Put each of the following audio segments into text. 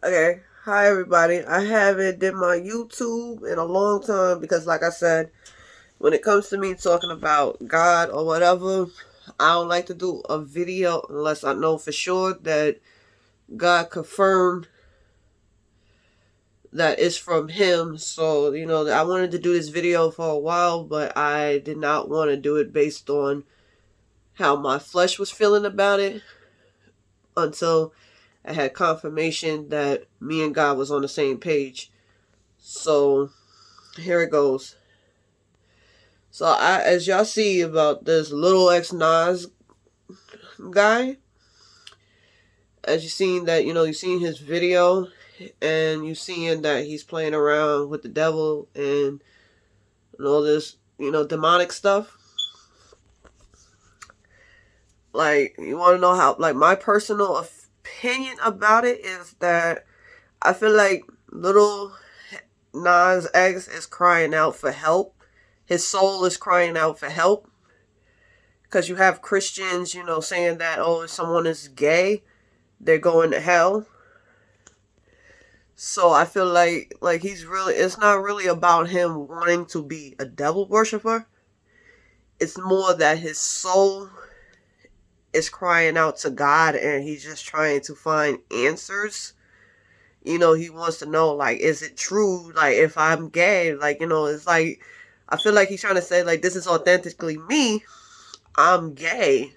Okay, hi everybody. I haven't did my YouTube in a long time because, like I said, when it comes to me talking about God or whatever, I don't like to do a video unless I know for sure that God confirmed that it's from Him. So, I wanted to do this video for a while, but I did not want to do it based on how my flesh was feeling about it until I had confirmation that me and God was on the same page. So, here it goes. So as y'all see about this little X NAS guy, as you seen that, you seen his video, and you seeing that he's playing around with the devil and all this, demonic stuff. Like, you want to know how? Like, my personal opinion about it is that I feel like little NAS X is crying out for help. His soul is crying out for help. Because you have Christians, saying that, oh, if someone is gay, they're going to hell. So I feel like he's really, it's not really about him wanting to be a devil worshiper. It's more that his soul is crying out to God and he's just trying to find answers. He wants to know, like, is it true? Like, if I'm gay, like, it's like, I feel like he's trying to say, like, this is authentically me. I'm gay,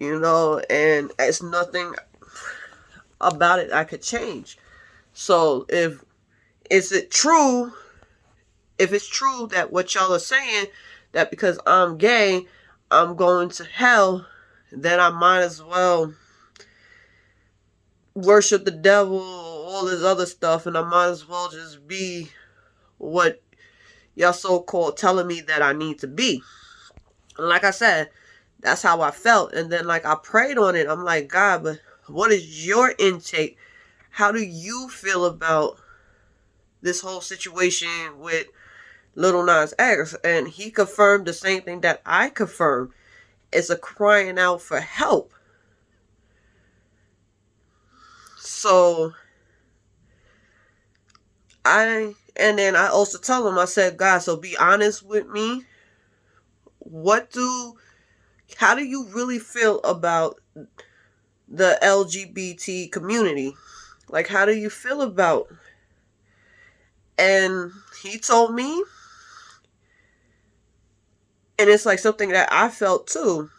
and it's nothing about it I could change. So is it true, if it's true that what y'all are saying, that because I'm gay, I'm going to hell, then I might as well worship the devil, all this other stuff, and I might as well just be what y'all so-called telling me that I need to be. And like I said, that's how I felt. And then, like, I prayed on it. I'm like, God, but what is your intake? How do you feel about this whole situation with Little Nas X? And he confirmed the same thing that I confirmed. It's a crying out for help. So and then I also tell him, I said, God, so be honest with me. How do you really feel about the LGBT community? Like, how do you feel about? And he told me, and it's like something that I felt too.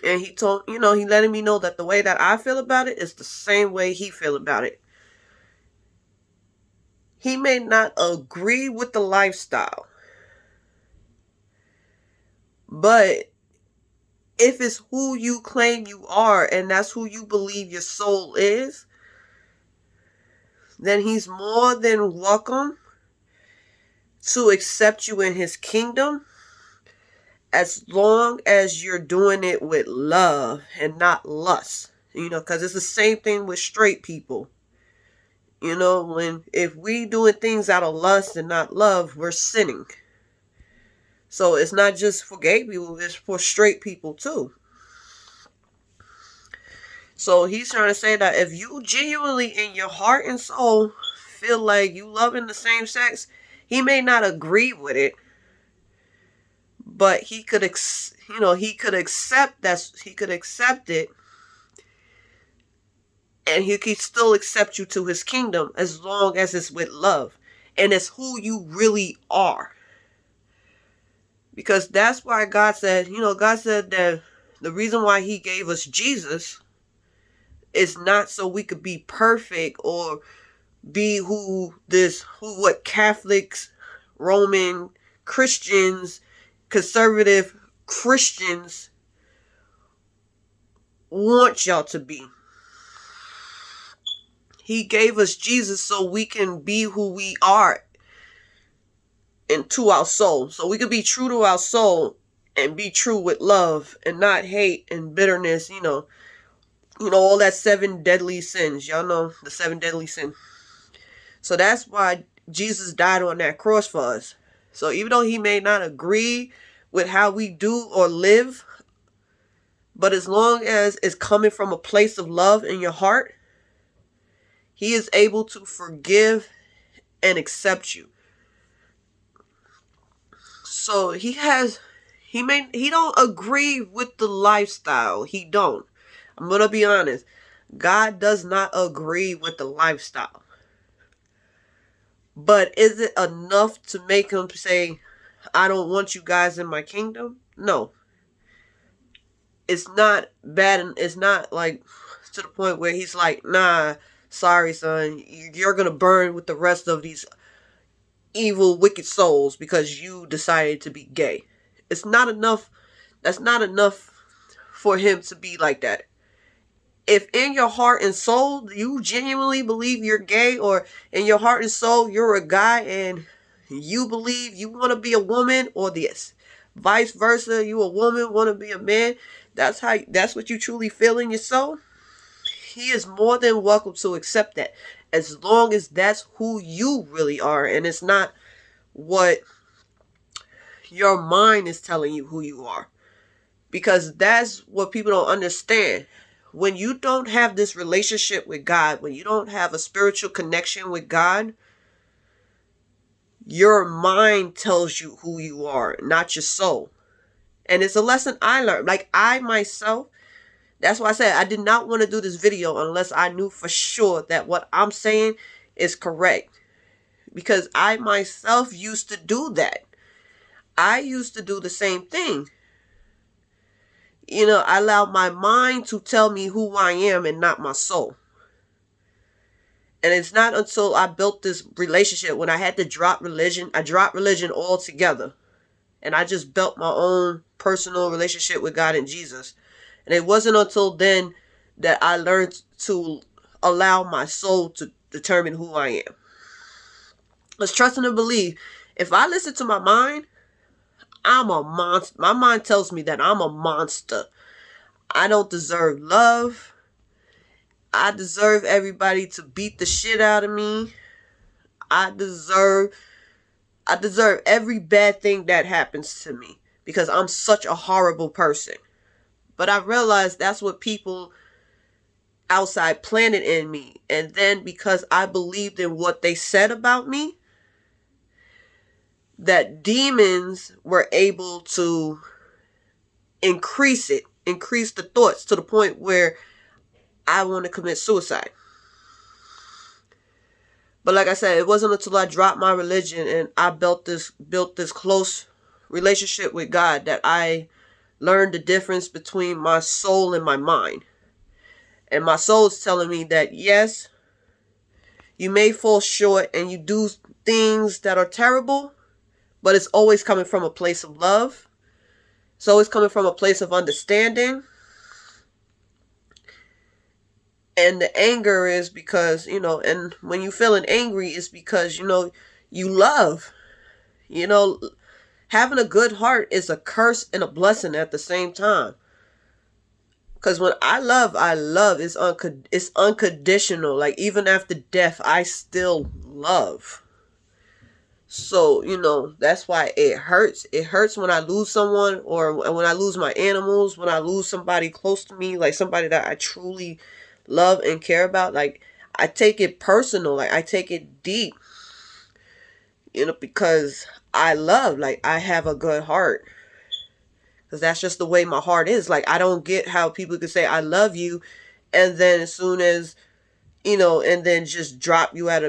And he told, he letting me know that the way that I feel about it is the same way he feel about it. He may not agree with the lifestyle, but if it's who you claim you are and that's who you believe your soul is, then he's more than welcome to accept you in his kingdom, as long as you're doing it with love and not lust. Because it's the same thing with straight people. If we doing things out of lust and not love, we're sinning. So it's not just for gay people, it's for straight people too. So he's trying to say that if you genuinely in your heart and soul feel like you loving the same sex, he may not agree with it, but he could he could accept it, and he could still accept you to his kingdom as long as it's with love and it's who you really are. Because that's why God said that the reason why he gave us Jesus is not so we could be perfect or be what Catholics, Roman Christians, conservative Christians want y'all to be. He gave us Jesus so we can be who we are and to our soul. So we can be true to our soul and be true with love and not hate and bitterness, all that 7 deadly sins. Y'all know the 7 deadly sins. So that's why Jesus died on that cross for us. So even though he may not agree with how we do or live, but as long as it's coming from a place of love in your heart, He is able to forgive and accept you. So he don't agree with the lifestyle. He don't. I'm going to be honest. God does not agree with the lifestyle. But is it enough to make him say, I don't want you guys in my kingdom? No. It's not bad. It's not like to the point where he's like, nah, sorry, son. You're going to burn with the rest of these evil, wicked souls because you decided to be gay. It's not enough. That's not enough for him to be like that. If in your heart and soul you genuinely believe you're gay, or in your heart and soul you're a guy and you believe you want to be a woman, or this vice versa, you a woman want to be a man, that's what you truly feel in your soul, he is more than welcome to accept that, as long as that's who you really are and it's not what your mind is telling you who you are. Because that's what people don't understand. When you don't have this relationship with God, when you don't have a spiritual connection with God, your mind tells you who you are, not your soul. And it's a lesson I learned. Like, I myself, that's why I said I did not want to do this video unless I knew for sure that what I'm saying is correct. Because I myself used to do that. I used to do the same thing. I allowed my mind to tell me who I am and not my soul. And it's not until I built this relationship, when I had to drop religion, I dropped religion altogether. And I just built my own personal relationship with God and Jesus. And it wasn't until then that I learned to allow my soul to determine who I am. Let's trust and believe. If I listen to my mind, I'm a monster. My mind tells me that I'm a monster. I don't deserve love. I deserve everybody to beat the shit out of me. I deserve every bad thing that happens to me because I'm such a horrible person. But I realized that's what people outside planted in me. And then because I believed in what they said about me, that demons were able to increase the thoughts to the point where I want to commit suicide. But like I said, it wasn't until I dropped my religion and I built this close relationship with God that I learned the difference between my soul and my mind. And my soul is telling me that yes, you may fall short and you do things that are terrible, but it's always coming from a place of love. It's always coming from a place of understanding. And the anger is because, and when you're feeling angry, it's because, you love. Having a good heart is a curse and a blessing at the same time. Because when I love, it's unconditional. Like, even after death, I still love. So, that's why it hurts. It hurts when I lose someone, or when I lose my animals, when I lose somebody close to me, like somebody that I truly love and care about. Like, I take it personal. Like, I take it deep. Because I love, like, I have a good heart. Because that's just the way my heart is. Like, I don't get how people can say, I love you, and then as soon as, and then just drop you at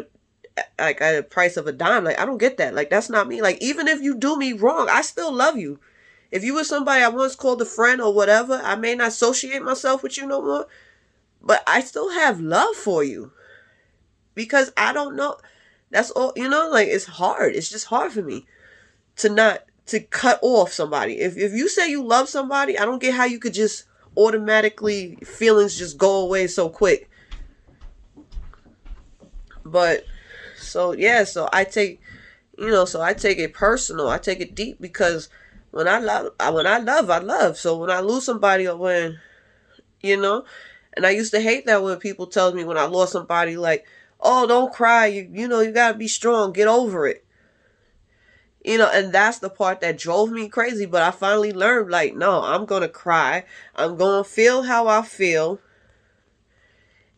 a price of a dime. Like, I don't get that. Like, that's not me. Like, even if you do me wrong, I still love you. If you were somebody I once called a friend or whatever, I may not associate myself with you no more, but I still have love for you. Because I don't know. That's all, like, it's hard. It's just hard for me to cut off somebody. If you say you love somebody, I don't get how you could just automatically, feelings just go away so quick. But, so I take it personal. I take it deep because when I love, I love. So when I lose somebody, or when, and I used to hate that when people tell me when I lost somebody, like, oh, don't cry. You gotta be strong. Get over it. And that's the part that drove me crazy. But I finally learned, like, no, I'm going to cry. I'm going to feel how I feel.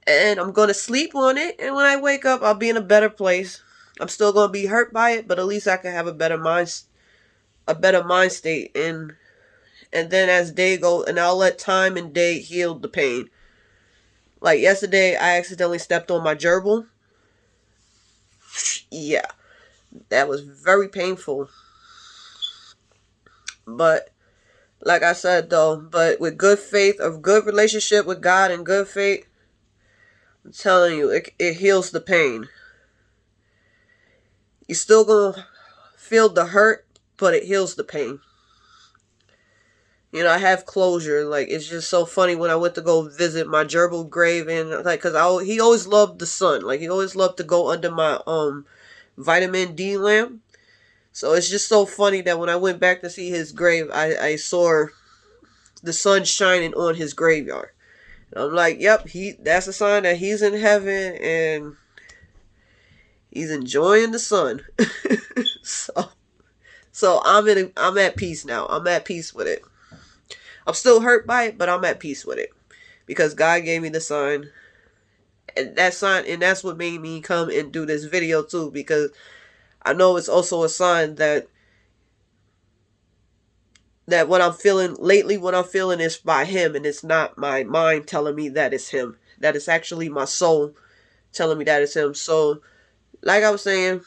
And I'm going to sleep on it. And when I wake up, I'll be in a better place. I'm still going to be hurt by it, but at least I can have a better mind state. And then as day goes, and I'll let time and day heal the pain. Like yesterday, I accidentally stepped on my gerbil. Yeah, that was very painful. But like I said though, but with good faith, a good relationship with God and good faith, I'm telling you, it heals the pain. You're still gonna feel the hurt, but it heals the pain. You know, I have closure. Like, it's just so funny when I went to go visit my gerbil grave, and like, cause he always loved the sun. Like, he always loved to go under my vitamin D lamp. So it's just so funny that when I went back to see his grave, I saw the sun shining on his graveyard. And I'm like, yep, that's a sign that he's in heaven and he's enjoying the sun. so I'm at peace now. I'm at peace with it. I'm still hurt by it, but I'm at peace with it because God gave me the sign, and that's what made me come and do this video too, because I know it's also a sign that what I'm feeling lately, what I'm feeling is by Him, and it's not my mind telling me that it's Him. That it's actually my soul telling me that it's Him. So, like I was saying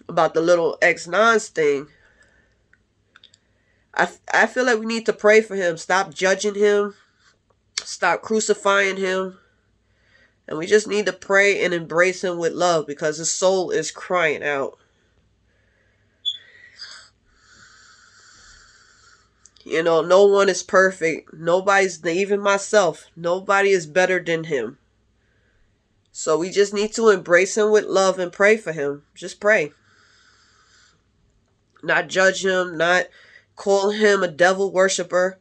about the little X9s thing, I feel like we need to pray for him. Stop judging him. Stop crucifying him. And we just need to pray and embrace him with love because his soul is crying out. You know, no one is perfect. Nobody's, even myself, nobody is better than him. So we just need to embrace him with love and pray for him. Just pray. Not judge him, not call him a devil worshiper.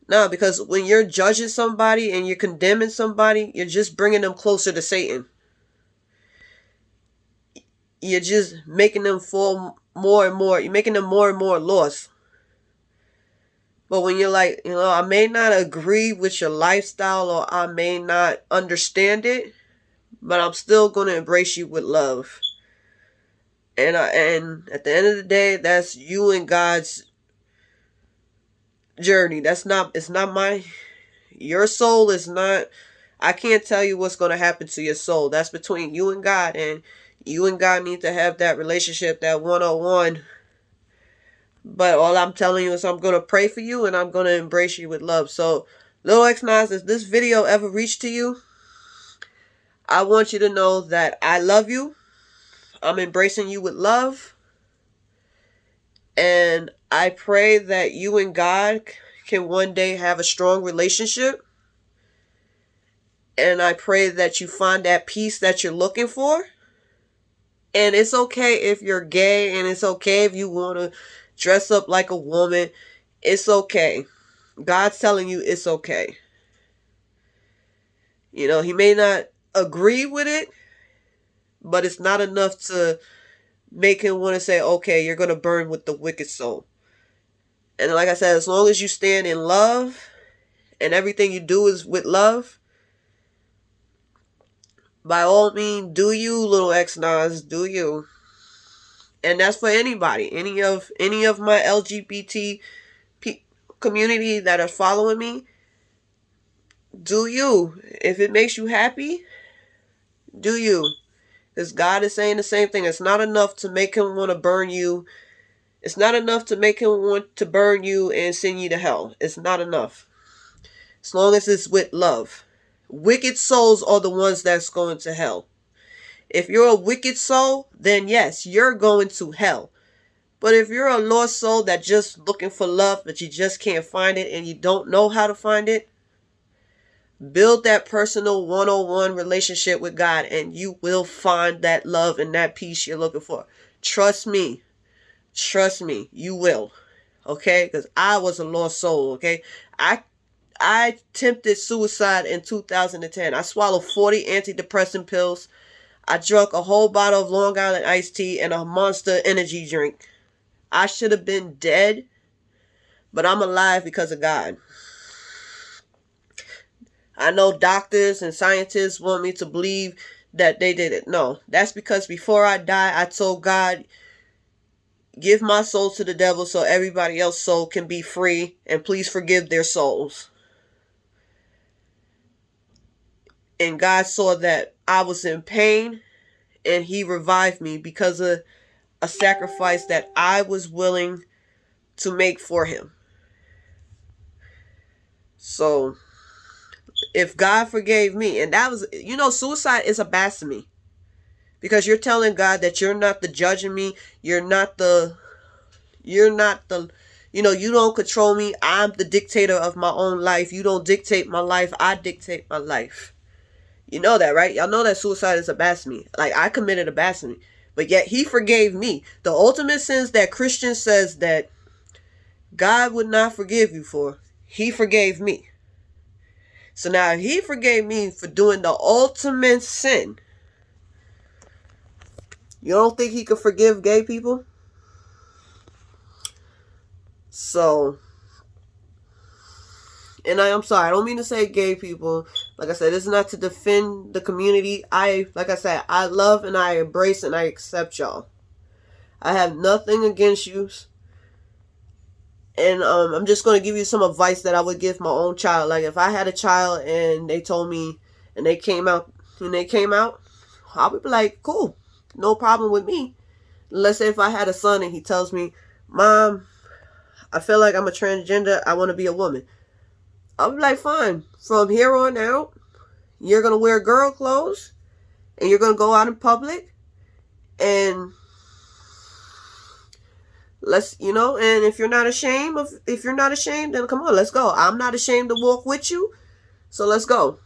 No, because when you're judging somebody and you're condemning somebody, you're just bringing them closer to Satan. You're just making them fall more and more. You're making them more and more lost. But when you're like, you know, I may not agree with your lifestyle or I may not understand it, but I'm still going to embrace you with love. And at the end of the day, that's you and God's journey. It's not your soul is not, I can't tell you what's going to happen to your soul. That's between you and God, and you and God need to have that relationship, that one-on-one. But all I'm telling you is I'm going to pray for you and I'm going to embrace you with love. So, Lil X9, if this video ever reached to you, I want you to know that I love you. I'm embracing you with love. And I pray that you and God can one day have a strong relationship. And I pray that you find that peace that you're looking for. And it's okay if you're gay, and it's okay if you want to dress up like a woman. It's okay. God's telling you it's okay. You know, He may not agree with it, but it's not enough to make Him want to say, okay, you're going to burn with the wicked soul. And like I said, as long as you stand in love and everything you do is with love, by all means, do you, little X9s, do you. And that's for anybody, any of my LGBT community that are following me. Do you. If it makes you happy, do you. Because God is saying the same thing. It's not enough to make Him want to burn you. It's not enough to make Him want to burn you and send you to hell. It's not enough. As long as it's with love. Wicked souls are the ones that's going to hell. If you're a wicked soul, then yes, you're going to hell. But if you're a lost soul that's just looking for love, but you just can't find it and you don't know how to find it, build that personal one-on-one relationship with God and you will find that love and that peace you're looking for. Trust me. Trust me. You will. Okay? Because I was a lost soul. Okay? I attempted suicide in 2010. I swallowed 40 antidepressant pills. I drank a whole bottle of Long Island iced tea and a Monster energy drink. I should have been dead, but I'm alive because of God. I know doctors and scientists want me to believe that they did it. No, that's because before I die, I told God, give my soul to the devil so everybody else's soul can be free, and please forgive their souls. And God saw that I was in pain, and he revived me because of a sacrifice that I was willing to make for him. So if God forgave me, and that was, suicide is a blasphemy, because you're telling God that you're not the judge of me, you're not the you don't control me, I'm the dictator of my own life, you don't dictate my life, I dictate my life. You know that, right? Y'all know that suicide is a blasphemy. Like, I committed a blasphemy, but yet he forgave me. The ultimate sins that Christian says that God would not forgive you for, he forgave me. So now he forgave me for doing the ultimate sin. You don't think he could forgive gay people? So, and I'm sorry, I don't mean to say gay people. Like I said, this is not to defend the community. Like I said, I love and I embrace and I accept y'all. I have nothing against you. And I'm just going to give you some advice that I would give my own child. Like, if I had a child and they told me, and they came out, I would be like, cool, no problem with me. Let's say if I had a son and he tells me, Mom, I feel like I'm a transgender, I want to be a woman. I'll be like, fine. From here on out, you're going to wear girl clothes, and you're going to go out in public, and and if you're not ashamed, then come on, let's go. I'm not ashamed to walk with you, so let's go.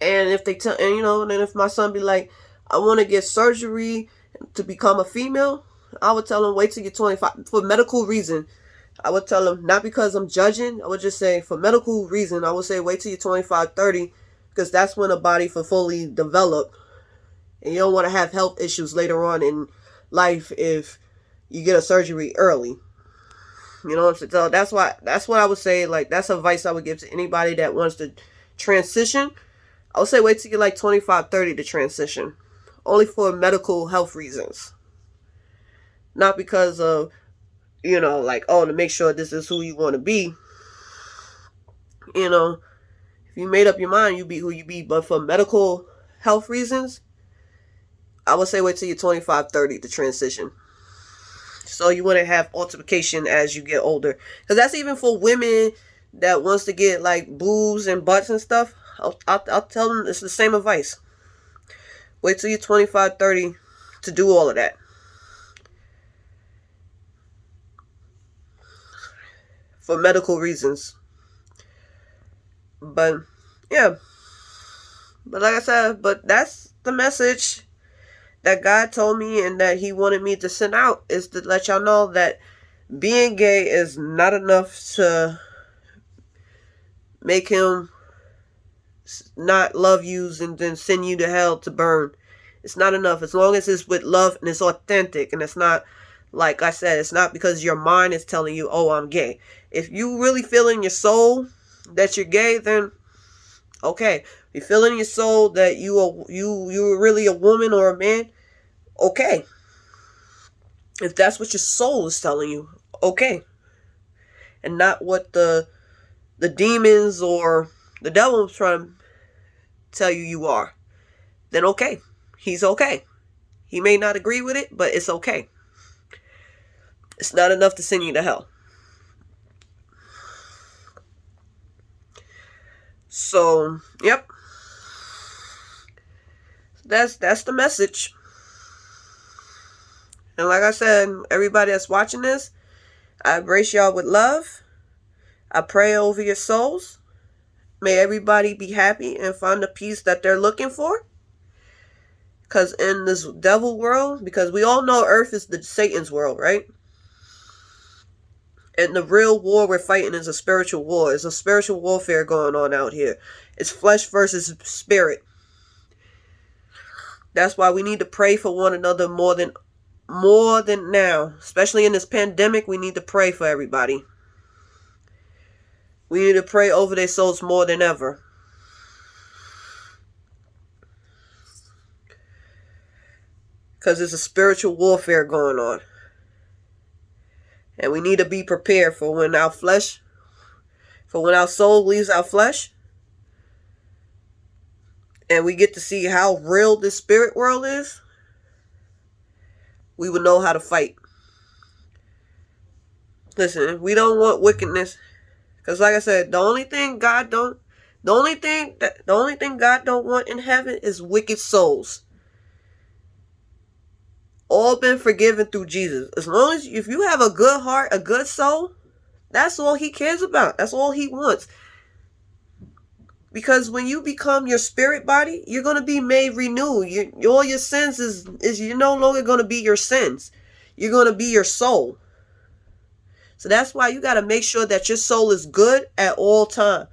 And if they and then if my son be like, I want to get surgery to become a female, I would tell him, wait till you're 25 for medical reason. I would tell him, not because I'm judging, I would just say for medical reason, I would say wait till you're 25, 30, because that's when the body will fully develop. And you don't want to have health issues later on in life if you get a surgery early. You know what I'm saying? So that's what I would say. Like, that's advice I would give to anybody that wants to transition. I would say wait till you're like 25, 30 to transition. Only for medical health reasons. Not because of, to make sure this is who you want to be. If you made up your mind, you be who you be. But for medical health reasons, I would say wait till you're 25, 30 to transition. So you wouldn't have altercation as you get older. Because that's even for women that wants to get like boobs and butts and stuff. I'll tell them it's the same advice. Wait till you're 25, 30 to do all of that. For medical reasons. But, yeah. But like I said, that's the message that God told me and that he wanted me to send out, is to let y'all know that being gay is not enough to make him not love you and then send you to hell to burn. It's not enough. As long as it's with love and it's authentic, and it's not, like I said, it's not because your mind is telling you, oh, I'm gay. If you really feel in your soul that you're gay, then okay. If you feel in your soul that you're really a woman or a man, okay. If that's what your soul is telling you, okay. And not what the demons or the devil is trying to tell you are, then okay. He's okay. He may not agree with it, but it's okay. It's not enough to send you to hell. So, yep. That's the message. And like I said, everybody that's watching this, I embrace y'all with love. I pray over your souls. May everybody be happy and find the peace that they're looking for. Because in this devil world, because we all know Earth is Satan's world, right? And the real war we're fighting is a spiritual war. It's a spiritual warfare going on out here. It's flesh versus spirit. That's why we need to pray for one another more than now. Especially in this pandemic, we need to pray for everybody. We need to pray over their souls more than ever. Because there's a spiritual warfare going on. And we need to be prepared for when our soul leaves our flesh. And we get to see how real this spirit world is. We will know how to fight. Listen, we don't want wickedness. Because like I said, the only thing God don't want in heaven is wicked souls. All been forgiven through Jesus. As long as if you have a good heart, a good soul, that's all he cares about. That's all he wants. Because when you become your spirit body, you're going to be made renewed. All your sins is you're no longer going to be your sins. You're going to be your soul. So that's why you got to make sure that your soul is good at all time.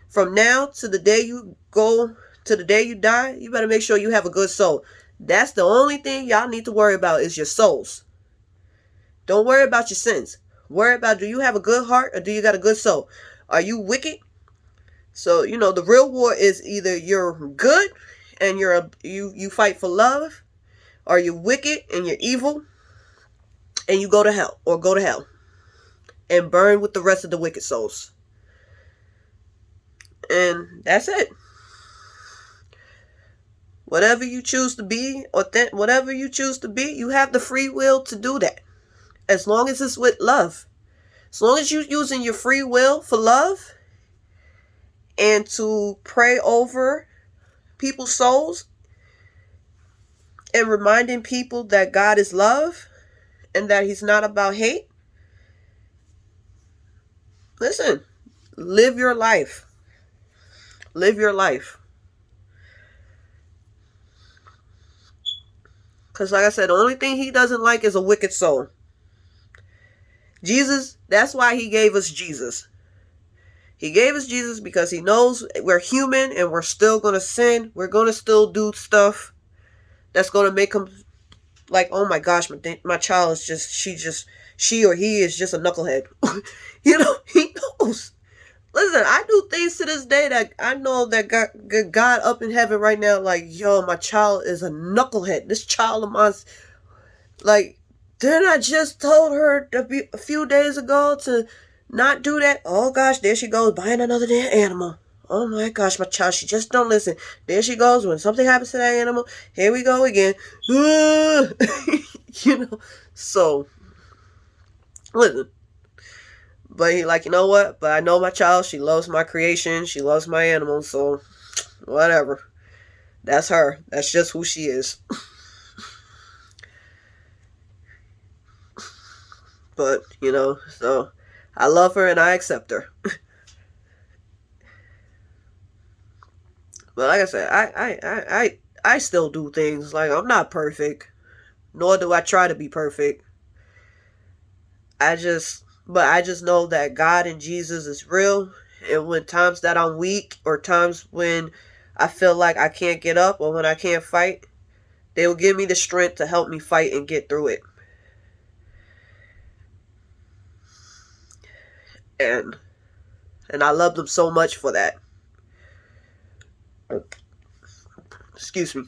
From now to the day you go, to the day you die, you better make sure you have a good soul. That's the only thing y'all need to worry about is your souls. Don't worry about your sins. Worry about, do you have a good heart or do you got a good soul? Are you wicked? So, the real war is either you're good and you fight for love, or you're wicked and you're evil and you go to hell, or go to hell and burn with the rest of the wicked souls. And that's it. Whatever you choose to be, whatever you choose to be, you have the free will to do that. As long as it's with love. As long as you're using your free will for love and to pray over people's souls and reminding people that God is love and that he's not about hate. Listen, live your life. Live your life. Because like I said, the only thing he doesn't like is a wicked soul. Jesus, that's why he gave us Jesus. He gave us Jesus because he knows we're human and we're still going to sin. We're going to still do stuff that's going to make him like, oh my gosh, my child is she or he is just a knucklehead. He knows. Listen, I do things to this day that I know that God up in heaven right now, like, yo, my child is a knucklehead. This child of mine, like, didn't I just told her a few days ago to not do that? Oh gosh, there she goes buying another damn animal. Oh my gosh, my child, she just don't listen. There she goes. When something happens to that animal, here we go again. So, listen. But he like, you know what? But I know my child. She loves my creation. She loves my animals. So, whatever. That's her. That's just who she is. But, so I love her and I accept her. But like I said, I still do things. Like, I'm not perfect. Nor do I try to be perfect. But I just know that God and Jesus is real. And when times that I'm weak or times when I feel like I can't get up or when I can't fight, they will give me the strength to help me fight and get through it. And I love them so much for that. Excuse me.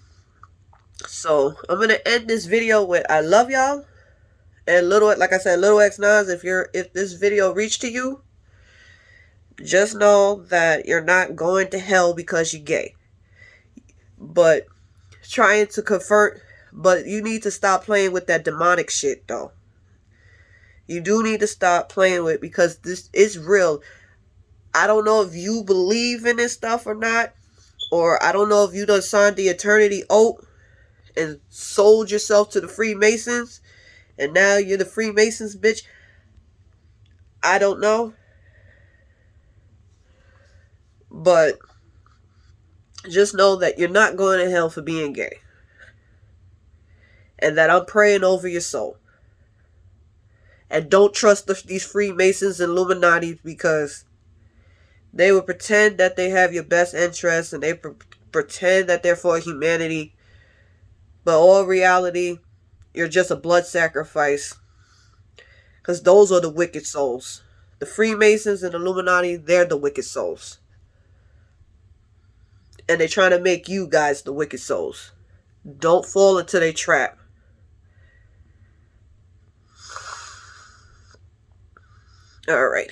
So I'm going to end this video with I love y'all. And like I said, Little X NAS, if this video reached to you, just know that you're not going to hell because you're gay. But but you need to stop playing with that demonic shit though. You do need to stop playing with it because this is real. I don't know if you believe in this stuff or not, or I don't know if you done signed the eternity oath and sold yourself to the Freemasons. And now you're the Freemasons, bitch. I don't know. But just know that you're not going to hell for being gay. And that I'm praying over your soul. And don't trust these Freemasons and Illuminati because they will pretend that they have your best interests and they pretend that they're for humanity. But all reality, you're just a blood sacrifice. Because those are the wicked souls. The Freemasons and Illuminati, they're the wicked souls. And they're trying to make you guys the wicked souls. Don't fall into their trap. Alright.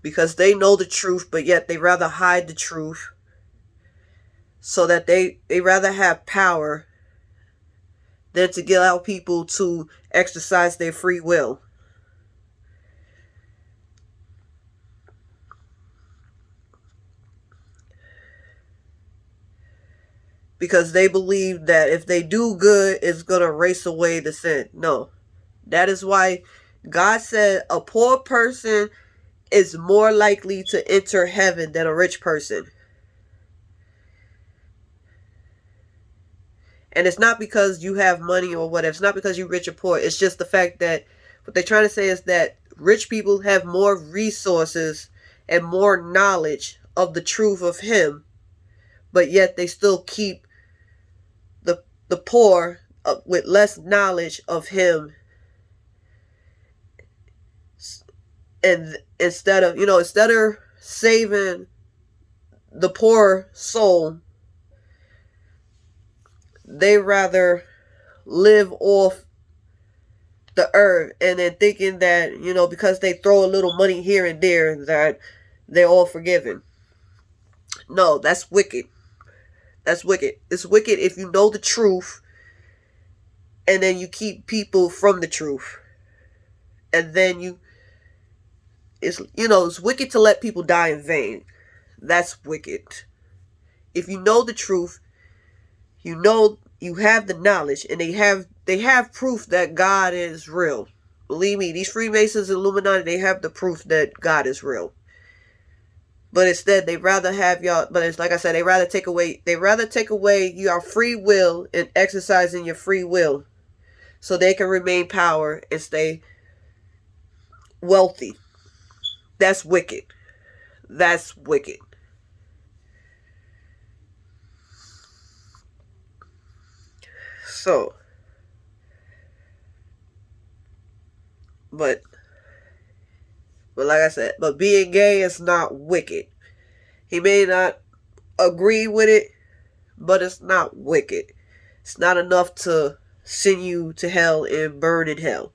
Because they know the truth, but yet they rather hide the truth, so that they rather have power than to allow people to exercise their free will. Because they believe that if they do good, it's going to erase away the sin. No. That is why God said a poor person is more likely to enter heaven than a rich person. And it's not because you have money or whatever. It's not because you're rich or poor. It's just the fact that what they're trying to say is that rich people have more resources and more knowledge of the truth of Him, but yet they still keep the poor with less knowledge of Him. And instead of saving the poor soul, they rather live off the earth, and then thinking that, because they throw a little money here and there, that they're all forgiven. No, that's wicked. That's wicked. It's wicked if you know the truth and then you keep people from the truth. And then it's wicked to let people die in vain. That's wicked. If you know the truth, you have the knowledge, and they have proof that God is real. Believe me, these Freemasons and Illuminati, they have the proof that God is real. But instead, they rather have y'all. But it's like I said, they rather take away your free will and exercising your free will, so they can remain power and stay wealthy. That's wicked. That's wicked. So, but like I said, but being gay is not wicked. He may not agree with it, but it's not wicked. It's not enough to send you to hell and burn in hell.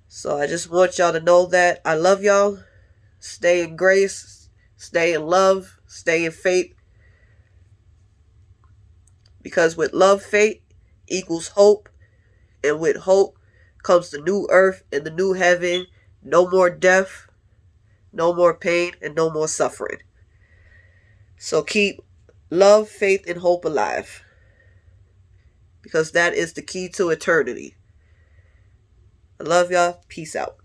So I just want y'all to know that I love y'all. Stay in grace, stay in love, stay in faith. Because with love, faith equals hope. And with hope comes the new earth and the new heaven. No more death, no more pain, and no more suffering. So keep love, faith, and hope alive. Because that is the key to eternity. I love y'all. Peace out.